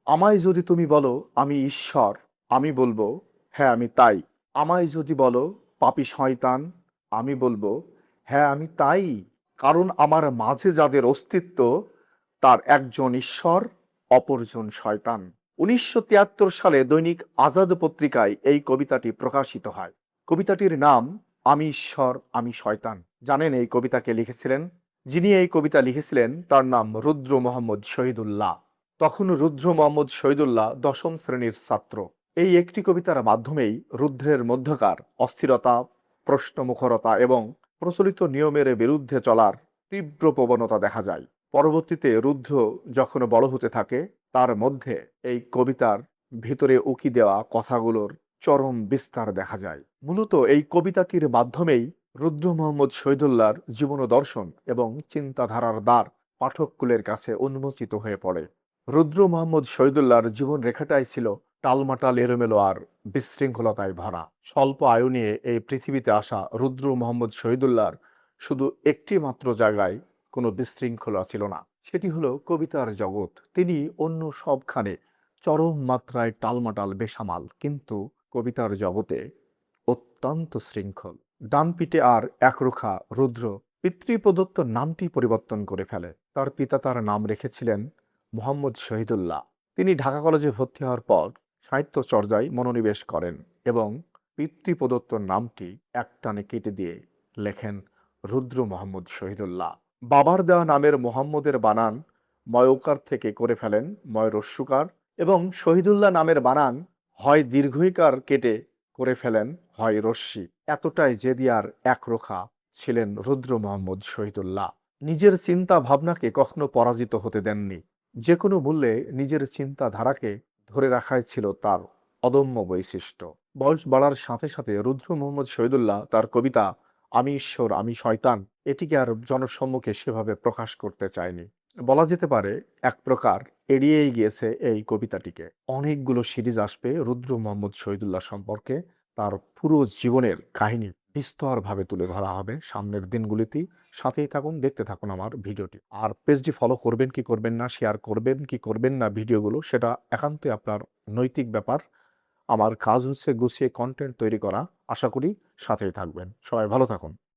আমায় যদি তুমি বলো আমি ঈশ্বর, আমি বলবো হ্যাঁ আমি তাই। আমায় যদি বলো পাপী শয়তান, আমি বলবো হ্যাঁ আমি তাই। কারণ আমার মাঝে যাদের অস্তিত্ব তার একজন ঈশ্বর, অপরজন শয়তান। ১৯৭৩ সালে দৈনিক আজাদ পত্রিকায় এই কবিতাটি প্রকাশিত হয়। কবিতাটির নাম আমি ঈশ্বর আমি শয়তান। জানেন এই কবিতাকে লিখেছিলেন? যিনি এই কবিতা লিখেছিলেন তার নাম রুদ্র মোহাম্মদ শহীদুল্লাহ। তখন রুদ্র মোহাম্মদ শহীদুল্লাহ দশম শ্রেণীর ছাত্র। এই একটি কবিতার মাধ্যমেই রুদ্রের মধ্যকার অস্থিরতা, প্রশ্নমুখরতা এবং প্রচলিত নিয়মের বিরুদ্ধে চলার তীব্র প্রবণতা দেখা যায়। পরবর্তীতে রুদ্র যখন বড় হতে থাকে তার মধ্যে এই কবিতার ভিতরে উকি দেওয়া কথাগুলোর চরম বিস্তার দেখা যায়। মূলত এই কবিতাটির মাধ্যমেই রুদ্র মোহাম্মদ শহীদুল্লাহর জীবন দর্শন এবং চিন্তাধারার দ্বার পাঠককুলের কাছে উন্মোচিত হয়ে পড়ে। রুদ্র মোহাম্মদ শহীদুল্লাহর জীবন রেখাটাই ছিল টালমাটাল, এলোমেলো আর বিশৃঙ্খলতায় ভরা। স্বল্প আয়ু নিয়ে এই পৃথিবীতে আসা রুদ্র মোহাম্মদ শহীদুল্লাহর শুধু একটি মাত্র জায়গায় কোনো বিশৃঙ্খলা ছিল না, সেটি হলো কবিতার জগৎ। তিনি অন্য সবখানে চরম মাত্রায় টালমাটাল, বেসামাল, কিন্তু কবিতার জগতে অত্যন্ত শৃঙ্খল। ডান পিঠে আর একরোখা রুদ্র পিতৃপ্রদত্ত নামটি পরিবর্তন করে ফেলে। তার পিতা তার নাম রেখেছিলেন মোহাম্মদ শহীদুল্লাহ। তিনি ঢাকা কলেজে ভর্তি হওয়ার পর সাহিত্য চর্যায় মনোনিবেশ করেন এবং পিতৃপ্রদত্ত নামটি একটানে কেটে দিয়ে লেখেন রুদ্র মোহাম্মদ শহীদুল্লাহ। বাবার দেওয়া নামের মোহাম্মদের বানান ময়কার থেকে করে ফেলেন ময় রস্যুকার, এবং শহীদুল্লাহ নামের বানান হয় দীর্ঘইকার কেটে করে ফেলেন হয় রশ্মি। এতটাই জেদি আর একরোখা ছিলেন রুদ্র মোহাম্মদ শহীদুল্লাহ। নিজের চিন্তা ভাবনাকে কখনো পরাজিত হতে দেননি। যে কোনো মূল্যে নিজের চিন্তাধারাকে ধরে রাখাই ছিল তার অদম্য বৈশিষ্ট্য। বয়স বাড়ার সাথে সাথে রুদ্র মোহাম্মদ শহীদুল্লাহ তার কবিতা আমি ঈশ্বর আমি শয়তান এটিকে আর জনসম্মুখে সেভাবে প্রকাশ করতে চায়নি। বলা যেতে পারে এক প্রকার এড়িয়েই গিয়েছে এই কবিতাটিকে। অনেকগুলো সিরিজ আসবে রুদ্র মোহাম্মদ শহীদুল্লাহ সম্পর্কে। তার পুরো জীবনের কাহিনী বিস্তরভাবে তুলে ধরা হবে সামনের দিনগুলিতেই। সাথেই থাকুন, দেখতে থাকুন আমার ভিডিওটি। আর পেজটি ফলো করবেন কি করবেন না, শেয়ার করবেন কি করবেন না ভিডিওগুলো, সেটা একান্তই আপনার নৈতিক ব্যাপার। আমার কাজ হচ্ছে গুছিয়ে কন্টেন্ট তৈরি করা। আশা করি সাথেই থাকবেন। সবাই ভালো থাকুন।